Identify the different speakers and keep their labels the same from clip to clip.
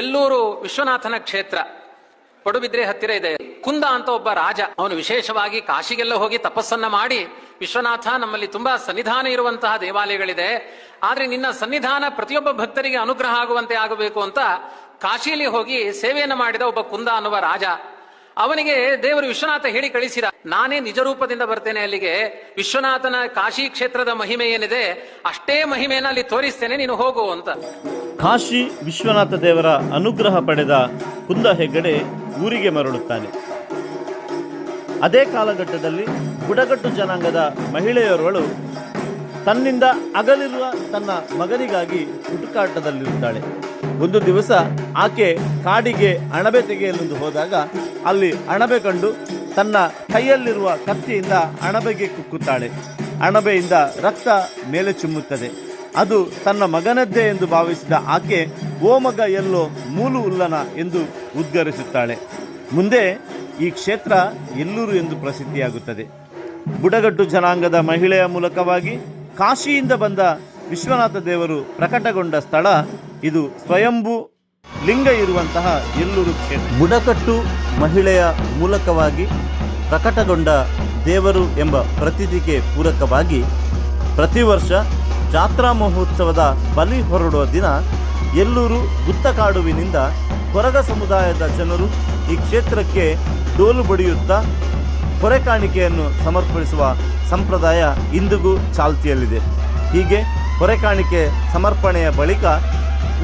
Speaker 1: ಎಲ್ಲೂರು ವಿಶ್ವನಾಥನ ಕ್ಷೇತ್ರ ಪಡುಬಿದ್ರೆ ಹತ್ತಿರ ಇದೆ. ಕುಂದ ಅಂತ ಒಬ್ಬ ರಾಜ, ಅವನು ವಿಶೇಷವಾಗಿ ಕಾಶಿಗೆಲ್ಲ ಹೋಗಿ ತಪಸ್ಸನ್ನ ಮಾಡಿ, ವಿಶ್ವನಾಥ ನಮ್ಮಲ್ಲಿ ತುಂಬಾ ಸನ್ನಿಧಾನ ಇರುವಂತಹ ದೇವಾಲಯಗಳಿದೆ, ಆದ್ರೆ ನಿನ್ನ ಸನ್ನಿಧಾನ ಪ್ರತಿಯೊಬ್ಬ ಭಕ್ತರಿಗೆ ಅನುಗ್ರಹ ಆಗುವಂತೆ ಆಗಬೇಕು ಅಂತ ಕಾಶಿಯಲ್ಲಿ ಹೋಗಿ ಸೇವೆಯನ್ನು ಮಾಡಿದ ಒಬ್ಬ ಕುಂದ ಅನ್ನುವ ರಾಜ. ಅವನಿಗೆ ದೇವರು ವಿಶ್ವನಾಥ ಹೇಳಿ ಕಳಿಸಿದ, ನಾನೇ ನಿಜ ರೂಪದಿಂದ ಬರ್ತೇನೆ ಅಲ್ಲಿಗೆ, ವಿಶ್ವನಾಥನ ಕಾಶಿ ಕ್ಷೇತ್ರದ ಮಹಿಮೆ ಏನಿದೆ ಅಷ್ಟೇ ಮಹಿಮೆಯನ್ನು ಅಲ್ಲಿ ತೋರಿಸ್ತೇನೆ, ನೀನು ಹೋಗು ಅಂತ.
Speaker 2: ಕಾಶಿ ವಿಶ್ವನಾಥ ದೇವರ ಅನುಗ್ರಹ ಪಡೆದ ಕುಂದ ಹೆಗ್ಗಡೆ ಊರಿಗೆ ಮರಳುತ್ತಾನೆ. ಅದೇ ಕಾಲಘಟ್ಟದಲ್ಲಿ ಬುಡಕಟ್ಟು ಜನಾಂಗದ ಮಹಿಳೆಯರವಳು ತನ್ನಿಂದ ಅಗಲಿರುವ ತನ್ನ ಮಗನಿಗಾಗಿ ಹುಡುಕಾಟದಲ್ಲಿರುತ್ತಾಳೆ. ಒಂದು ದಿವಸ ಆಕೆ ಕಾಡಿಗೆ ಅಣಬೆ ತೆಗೆಯಲೆಂದು ಹೋದಾಗ ಅಲ್ಲಿ ಅಣಬೆ ಕಂಡು ತನ್ನ ಕೈಯಲ್ಲಿರುವ ಕತ್ತಿಯಿಂದ ಅಣಬೆಗೆ ಕುಕ್ಕುತ್ತಾಳೆ. ಅಣಬೆಯಿಂದ ರಕ್ತ ಮೇಲೆ ಚಿಮ್ಮುತ್ತದೆ. ಅದು ತನ್ನ ಮಗನದ್ದೇ ಎಂದು ಭಾವಿಸಿದ ಆಕೆ ಓ ಮಗ ಎಲ್ಲೋ ಮೂಲು ಉಲ್ಲನ ಎಂದು ಉದ್ಗರಿಸುತ್ತಾಳೆ. ಮುಂದೆ ಈ ಕ್ಷೇತ್ರ ಎಲ್ಲೂರು ಎಂದು ಪ್ರಸಿದ್ಧಿಯಾಗುತ್ತದೆ. ಬುಡಗಟ್ಟು ಜನಾಂಗದ ಮಹಿಳೆಯ ಮೂಲಕವಾಗಿ ಕಾಶಿಯಿಂದ ಬಂದ ವಿಶ್ವನಾಥ ದೇವರು ಪ್ರಕಟಗೊಂಡ ಸ್ಥಳ ಇದು. ಸ್ವಯಂಭೂ ಲಿಂಗ ಇರುವಂತಹ ಎಲ್ಲೂರು ಕ್ಷೇತ್ರ. ಬುಡಕಟ್ಟು ಮಹಿಳೆಯ ಮೂಲಕವಾಗಿ ಪ್ರಕಟಗೊಂಡ ದೇವರು ಎಂಬ ಪ್ರತೀತಿಗೆ ಪೂರಕವಾಗಿ ಪ್ರತಿ ವರ್ಷ ಜಾತ್ರಾ ಮಹೋತ್ಸವದ ಬಲಿ ಹೊರಡುವ ದಿನ ಎಲ್ಲೂರು ಗುತ್ತಕಾಡುವಿನಿಂದ ಕೊರಗ ಸಮುದಾಯದ ಜನರು ಈ ಕ್ಷೇತ್ರಕ್ಕೆ ಡೋಲು ಬಡಿಯುತ್ತಾ ಹೊರೆ ಕಾಣಿಕೆಯನ್ನು ಸಮರ್ಪಿಸುವ ಸಂಪ್ರದಾಯ ಇಂದಿಗೂ ಚಾಲ್ತಿಯಲ್ಲಿದೆ. ಹೀಗೆ ಹೊರೆ ಕಾಣಿಕೆ ಸಮರ್ಪಣೆಯ ಬಳಿಕ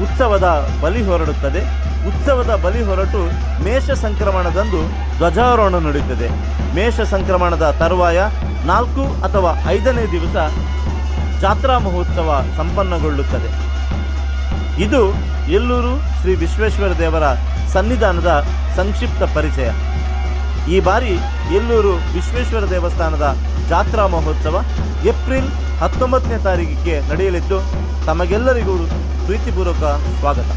Speaker 2: ಉತ್ಸವದ ಬಲಿ ಹೊರಡುತ್ತದೆ. ಉತ್ಸವದ ಬಲಿ ಹೊರಟು ಮೇಷ ಸಂಕ್ರಮಣದಂದು ಧ್ವಜಾರೋಹಣ ನಡೆಯುತ್ತದೆ. ಮೇಷ ಸಂಕ್ರಮಣದ ತರುವಾಯ 4 ಅಥವಾ 5ನೇ ದಿವಸ ಜಾತ್ರಾ ಮಹೋತ್ಸವ ಸಂಪನ್ನಗೊಳ್ಳುತ್ತದೆ. ಇದು ಎಲ್ಲೂರು ಶ್ರೀ ವಿಶ್ವೇಶ್ವರ ದೇವರ ಸನ್ನಿಧಾನದ ಸಂಕ್ಷಿಪ್ತ ಪರಿಚಯ. ಈ ಬಾರಿ ಎಲ್ಲೂರು ವಿಶ್ವೇಶ್ವರ ದೇವಸ್ಥಾನದ ಜಾತ್ರಾ ಮಹೋತ್ಸವ ಏಪ್ರಿಲ್ 19ನೇ ತಾರೀಕಿಗೆ ನಡೆಯಲಿದ್ದು ತಮಗೆಲ್ಲರಿಗೂ ಪ್ರೀತಿಪೂರ್ವಕ ಸ್ವಾಗತ.